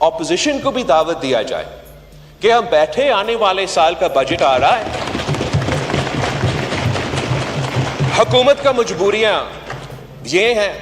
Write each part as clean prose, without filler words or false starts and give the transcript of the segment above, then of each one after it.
Opposition کو بھی دعوت دیا جائے کہ ہم بیٹھے آنے والے سال کا بجٹ آ رہا ہے، حکومت کا مجبوریاں یہ ہیں،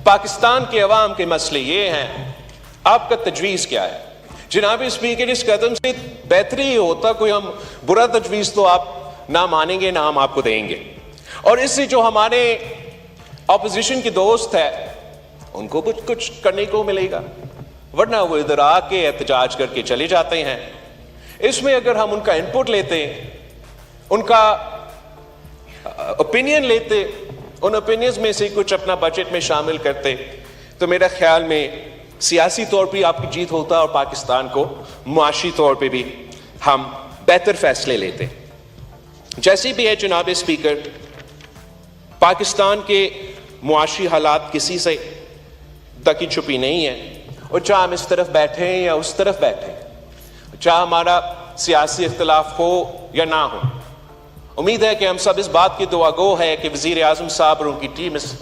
پاکستان کے عوام کے مسئلے یہ ہیں، آپ کا تجویز کیا ہے؟ جناب اسپیکر، اس قدم سے بہتر ہی ہوتا، کوئی ہم برا تجویز تو آپ نہ مانیں گے نہ ہم آپ کو دیں گے، اور اس سے جو ہمارے اپوزیشن کے دوست ہے ان کو کچھ کرنے کو ملے گا، ورنہ وہ ادھر آ کے احتجاج کر کے چلے جاتے ہیں۔ اس میں اگر ہم ان کا انپٹ لیتے، ان کا اوپینین لیتے، ان اوپینینز میں سے کچھ اپنا بجٹ میں شامل کرتے، تو میرا خیال میں سیاسی طور پہ آپ کی جیت ہوتا اور پاکستان کو معاشی طور پہ بھی ہم بہتر فیصلے لیتے۔ جیسی بھی ہے جناب اسپیکر، پاکستان کے معاشی حالات کسی سے دکی چھپی نہیں ہے، اور چاہے ہم اس طرف بیٹھیں یا اس طرف بیٹھیں، چاہے ہمارا سیاسی اختلاف ہو یا نہ ہو، امید ہے کہ ہم سب اس بات کی دعا گو ہے کہ وزیر اعظم صاحب اور ان کی ٹیم اس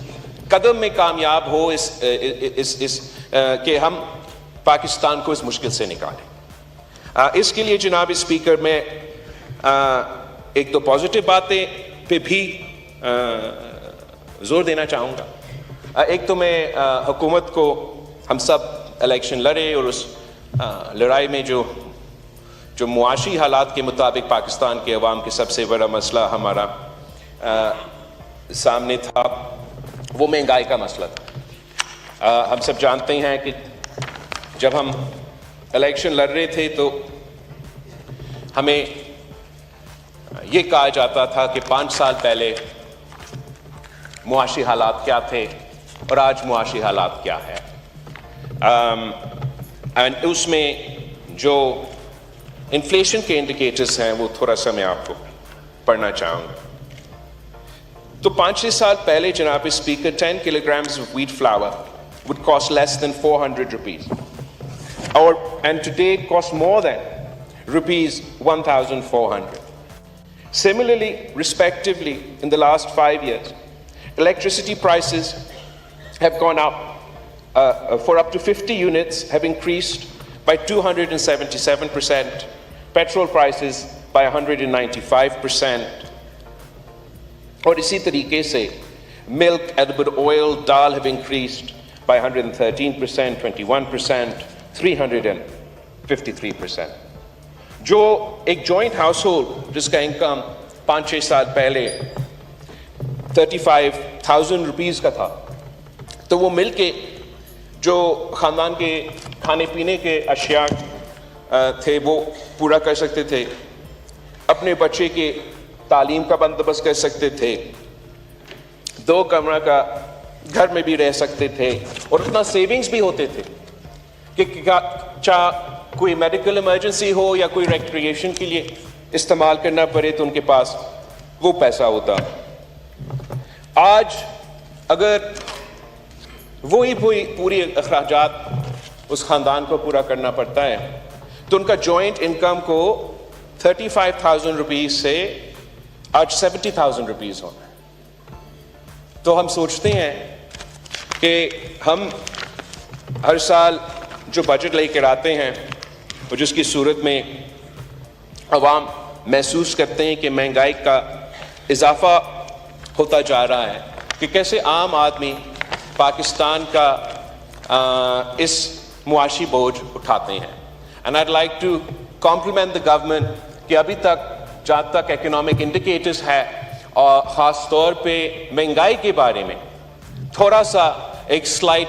قدم میں کامیاب ہو کہ ہم پاکستان کو اس مشکل سے نکالیں۔ اس کے لیے جناب اسپیکر میں ایک دو پازیٹیو باتیں پہ بھی زور دینا چاہوں گا۔ ایک تو میں حکومت کو، ہم سب الیکشن لڑے اور اس لڑائی میں جو معاشی حالات کے مطابق پاکستان کے عوام کے سب سے بڑا مسئلہ ہمارا سامنے تھا وہ مہنگائی کا مسئلہ تھا۔ ہم سب جانتے ہیں کہ جب ہم الیکشن لڑ رہے تھے تو ہمیں یہ کہا جاتا تھا کہ 5 سال پہلے معاشی حالات کیا تھے اور آج معاشی حالات کیا ہے۔ اس میں جو انفلیشن کے انڈیکیٹرز ہیں وہ تھوڑا سا میں آپ کو پڑھنا چاہوں گا۔ تو 5-6 سال پہلے جناب speaker 10 kilograms of wheat flour would cost less than 400 rupees, and today it costs more than rupees 1,400. Similarly, respectively, in the last 5 years, electricity prices have gone up for up to 50 units have increased by 277%, petrol prices by 195%, اور اسی طریقے سے milk, edible oil, dal have increased by 113%, 21%, 353%. جو ایک joint house hold جس کا income 5-6 سال پہلے 35,000 روپیز کا تھا، تو وہ مل کے جو خاندان کے کھانے پینے کے اشیاء تھے وہ پورا کر سکتے تھے، اپنے بچے کے تعلیم کا بندوبست کر سکتے تھے، 2 کمرہ کا گھر میں بھی رہ سکتے تھے، اور اتنا سیونگز بھی ہوتے تھے کہ چاہے کوئی میڈیکل ایمرجنسی ہو یا کوئی ریکریشن کے لیے استعمال کرنا پڑے تو ان کے پاس وہ پیسہ ہوتا۔ آج اگر وہی پوری اخراجات اس خاندان کو پورا کرنا پڑتا ہے تو ان کا جوائنٹ انکم کو 35,000 روپیز سے آج 70,000 روپیز ہونا ہے۔ تو ہم سوچتے ہیں کہ ہم ہر سال جو بجٹ لے کر آتے ہیں اور جس کی صورت میں عوام محسوس کرتے ہیں کہ مہنگائی کا اضافہ ہوتا جا رہا ہے، کہ کیسے عام آدمی پاکستان کا اس معاشی بوجھ اٹھاتے ہیں۔ And I like two complement the government کہ ابھی تک جہاں تک اکنامک انڈیکیٹرز ہے اور خاص طور پہ مہنگائی کے بارے میں تھوڑا سا ایک سلائٹ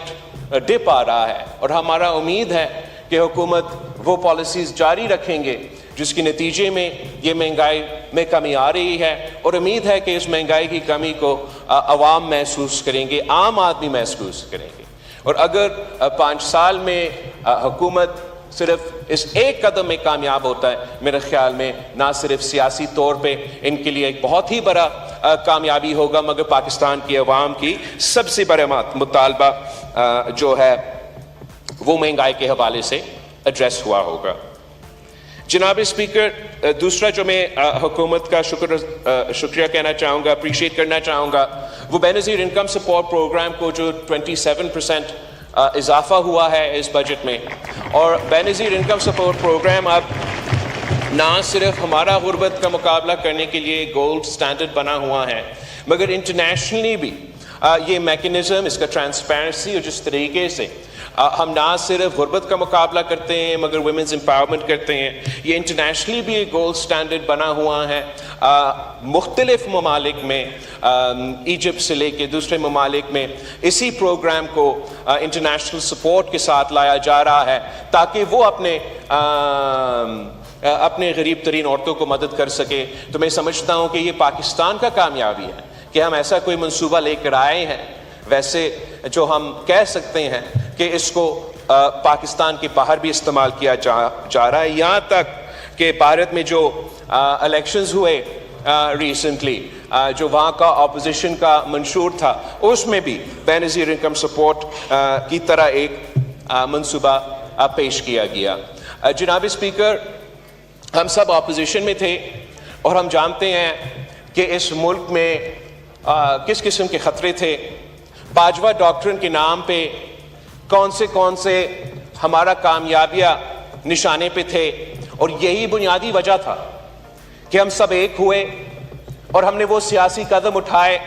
ڈپ آ رہا ہے، اور ہمارا امید ہے کہ حکومت وہ پالیسیز جاری رکھیں گے جس کے نتیجے میں یہ مہنگائی میں کمی آ رہی ہے، اور امید ہے کہ اس مہنگائی کی کمی کو عوام محسوس کریں گے، عام آدمی محسوس کریں گے۔ اور اگر 5 سال میں حکومت صرف اس ایک قدم میں کامیاب ہوتا ہے، میرے خیال میں نہ صرف سیاسی طور پہ ان کے لیے ایک بہت ہی بڑا کامیابی ہوگا، مگر پاکستان کی عوام کی سب سے بڑا مطالبہ جو ہے وہ مہنگائی کے حوالے سے ایڈریس ہوا ہوگا۔ جناب اسپیکر، دوسرا جو میں حکومت کا شکریہ کہنا چاہوں گا، اپریشیٹ کرنا چاہوں گا، وہ بے نظیر انکم سپورٹ پروگرام کو جو 27% اضافہ ہوا ہے اس بجٹ میں، اور بے نظیر انکم سپورٹ پروگرام اب نہ صرف ہمارا غربت کا مقابلہ کرنے کے لیے گولڈ سٹینڈرڈ بنا ہوا ہے، مگر انٹرنیشنلی بھی یہ میکنزم، اس کا ٹرانسپیرنسی اور جس طریقے سے ہم نہ صرف غربت کا مقابلہ کرتے ہیں مگر ویمنز امپاورمنٹ کرتے ہیں، یہ انٹرنیشنلی بھی ایک گولڈ سٹینڈرڈ بنا ہوا ہے۔ مختلف ممالک میں، ایجپٹ سے لے کے دوسرے ممالک میں اسی پروگرام کو انٹرنیشنل سپورٹ کے ساتھ لایا جا رہا ہے تاکہ وہ اپنے غریب ترین عورتوں کو مدد کر سکے۔ تو میں سمجھتا ہوں کہ یہ پاکستان کا کامیابی ہے کہ ہم ایسا کوئی منصوبہ لے کر آئے ہیں، ویسے جو ہم کہہ سکتے ہیں کہ اس کو پاکستان کے باہر بھی استعمال کیا جا رہا ہے، یہاں تک کہ بھارت میں جو الیکشنز ہوئے ریسنٹلی، جو وہاں کا اپوزیشن کا منشور تھا، اس میں بھی بے نظیر انکم سپورٹ کی طرح ایک منصوبہ پیش کیا گیا۔ جناب اسپیکر، ہم سب اپوزیشن میں تھے اور ہم جانتے ہیں کہ اس ملک میں کس قسم کے خطرے تھے۔ باجوہ ڈاکٹرن کے نام پہ کون سے ہمارا کامیابیاں نشانے پہ تھے، اور یہی بنیادی وجہ تھا کہ ہم سب ایک ہوئے اور ہم نے وہ سیاسی قدم اٹھائے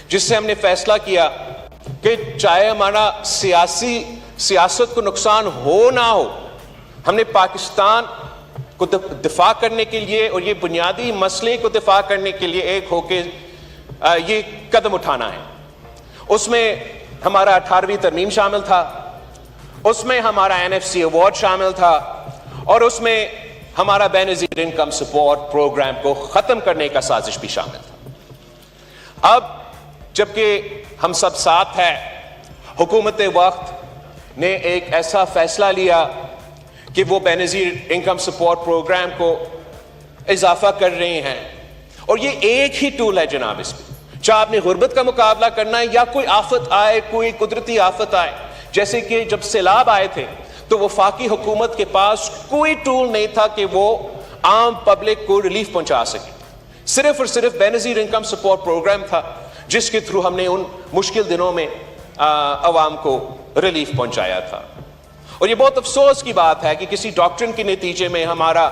جس سے ہم نے فیصلہ کیا کہ چاہے ہمارا سیاست کو نقصان ہو نہ ہو، ہم نے پاکستان کو دفاع کرنے کے لیے اور یہ بنیادی مسئلے کو دفاع کرنے کے لیے ایک ہو کے یہ قدم اٹھانا ہے۔ اس میں ہمارا 18ویں ترمیم شامل تھا، اس میں ہمارا NFC ایوارڈ شامل تھا، اور اس میں ہمارا بے نظیر انکم سپورٹ پروگرام کو ختم کرنے کا سازش بھی شامل تھا۔ اب جبکہ ہم سب ساتھ ہیں، حکومت وقت نے ایک ایسا فیصلہ لیا کہ وہ بے نظیر انکم سپورٹ پروگرام کو اضافہ کر رہے ہیں، اور یہ ایک ہی ٹول ہے جناب، اس میں چاہے آپ نے غربت کا مقابلہ کرنا ہے یا کوئی آفت آئے، کوئی قدرتی آفت آئے، جیسے کہ جب سیلاب آئے تھے تو وفاقی حکومت کے پاس کوئی ٹول نہیں تھا کہ وہ عام پبلک کو ریلیف پہنچا سکے، صرف اور صرف بے نظیر انکم سپورٹ پروگرام تھا جس کے تھرو ہم نے ان مشکل دنوں میں عوام کو ریلیف پہنچایا تھا۔ اور یہ بہت افسوس کی بات ہے کہ کسی ڈاکٹرن کے نتیجے میں ہمارا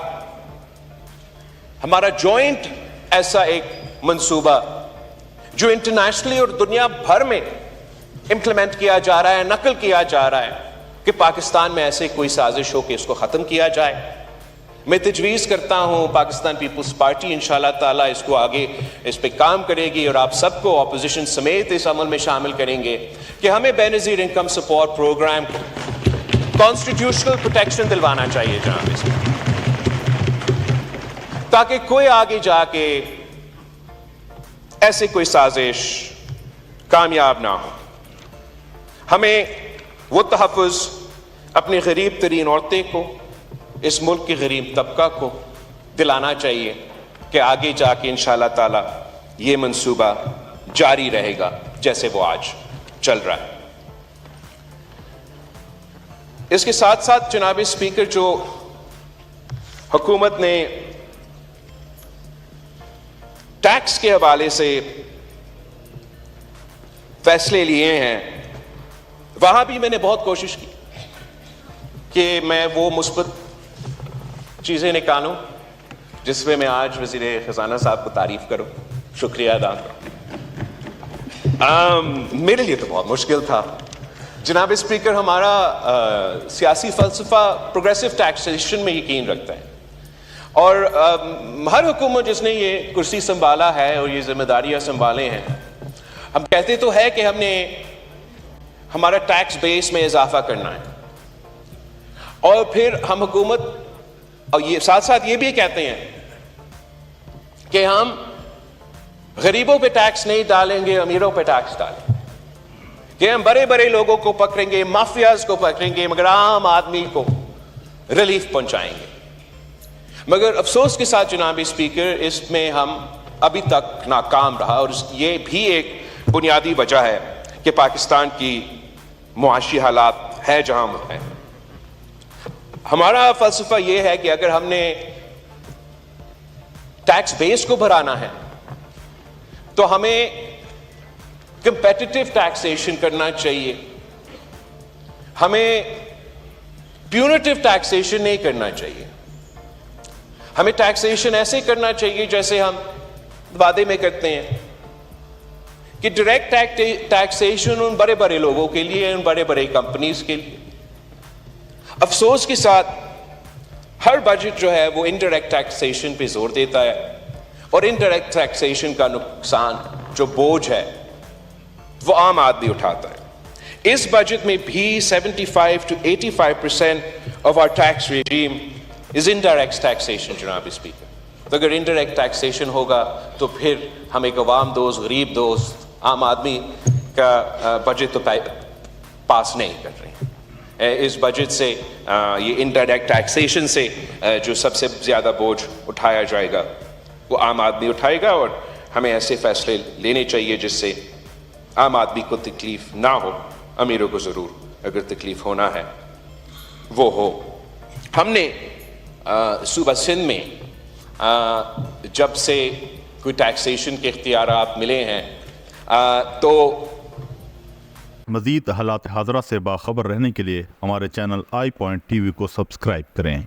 جوائنٹ ایسا ایک منصوبہ جو انٹرنیشنلی اور دنیا بھر میں امپلیمنٹ کیا جا رہا ہے، نقل کیا جا رہا ہے، کہ پاکستان میں ایسے کوئی سازش ہو کہ اس کو ختم کیا جائے۔ میں تجویز کرتا ہوں پاکستان پیپلز پارٹی انشاءاللہ تعالیٰ اس کو آگے اس پہ کام کرے گی، اور آپ سب کو اپوزیشن سمیت اس عمل میں شامل کریں گے کہ ہمیں بے نظیر انکم سپورٹ پروگرام کو کانسٹیٹیوشنل پروٹیکشن دلوانا چاہیے جناب، اس میں تاکہ کوئی آگے جا کے ایسے کوئی سازش کامیاب نہ ہو۔ ہمیں وہ تحفظ اپنی غریب ترین عورتیں کو، اس ملک کے غریب طبقہ کو دلانا چاہیے کہ آگے جا کے انشاءاللہ تعالی یہ منصوبہ جاری رہے گا جیسے وہ آج چل رہا ہے۔ اس کے ساتھ ساتھ جناب اسپیکر، جو حکومت نے ٹیکس کے حوالے سے فیصلے لیے ہیں، وہاں بھی میں نے بہت کوشش کی کہ میں وہ مثبت چیزیں نکالوں جس میں آج وزیر خزانہ صاحب کو تعریف کروں، شکریہ ادا کروں۔ میرے لیے تو بہت مشکل تھا جناب اسپیکر، ہمارا سیاسی فلسفہ پروگریسو ٹیکسیشن میں یقین رکھتا ہے، اور ہر حکومت جس نے یہ کرسی سنبھالا ہے اور یہ ذمہ داریاں سنبھالے ہیں، ہم کہتے تو ہے کہ ہم نے ہمارا ٹیکس بیس میں اضافہ کرنا ہے، اور پھر ہم حکومت اور یہ ساتھ ساتھ یہ بھی کہتے ہیں کہ ہم غریبوں پہ ٹیکس نہیں ڈالیں گے، امیروں پہ ٹیکس ڈالیں گے، کہ ہم بڑے بڑے لوگوں کو پکڑیں گے، مافیاز کو پکڑیں گے، مگر عام آدمی کو ریلیف پہنچائیں گے۔ مگر افسوس کے ساتھ جناب اسپیکر، اس میں ہم ابھی تک ناکام رہا، اور یہ بھی ایک بنیادی وجہ ہے کہ پاکستان کی معاشی حالات ہے جہاں وہ ہے۔ ہمارا فلسفہ یہ ہے کہ اگر ہم نے ٹیکس بیس کو بڑھانا ہے تو ہمیں کمپیٹیٹو ٹیکسیشن کرنا چاہیے، ہمیں پیونیٹو ٹیکسیشن نہیں کرنا چاہیے. ہمیں ٹیکسیشن ایسے کرنا چاہیے جیسے ہم وعدے میں کرتے ہیں کہ ڈائریکٹ ٹیکسیشن ان بڑے بڑے لوگوں کے لیے, ان بڑے بڑے کمپنیز کے لیے. افسوس کے ساتھ ہر بجٹ جو ہے وہ انڈائریکٹ ٹیکسیشن پہ زور دیتا ہے, اور انڈائریکٹ ٹیکسیشن کا نقصان جو بوجھ ہے وہ عام آدمی اٹھاتا ہے. اس بجٹ میں بھی 75 to 85% of our tax regime is indirect taxation جناب اسپیکر. تو اگر انڈائریکٹ ٹیکسیشن ہوگا تو پھر ہم ایک عوام دوست, غریب دوست, عام آدمی کا بجٹ تو پاس نہیں کر رہے ہیں. اس بجٹ سے یہ انڈائریکٹ ٹیکسیشن سے جو سب سے زیادہ بوجھ اٹھایا جائے گا وہ عام آدمی اٹھائے گا, اور ہمیں ایسے فیصلے لینے چاہیے جس سے عام آدمی کو تکلیف نہ ہو. امیروں کو ضرور اگر تکلیف ہونا ہے وہ ہو. ہم نے صوبہ سندھ میں جب سے کوئی ٹیکسیشن کے اختیارات ملے ہیں تو مزید حالات حاضرہ سے باخبر رہنے کے لیے ہمارے channel I point T V کو سبسکرائب کریں.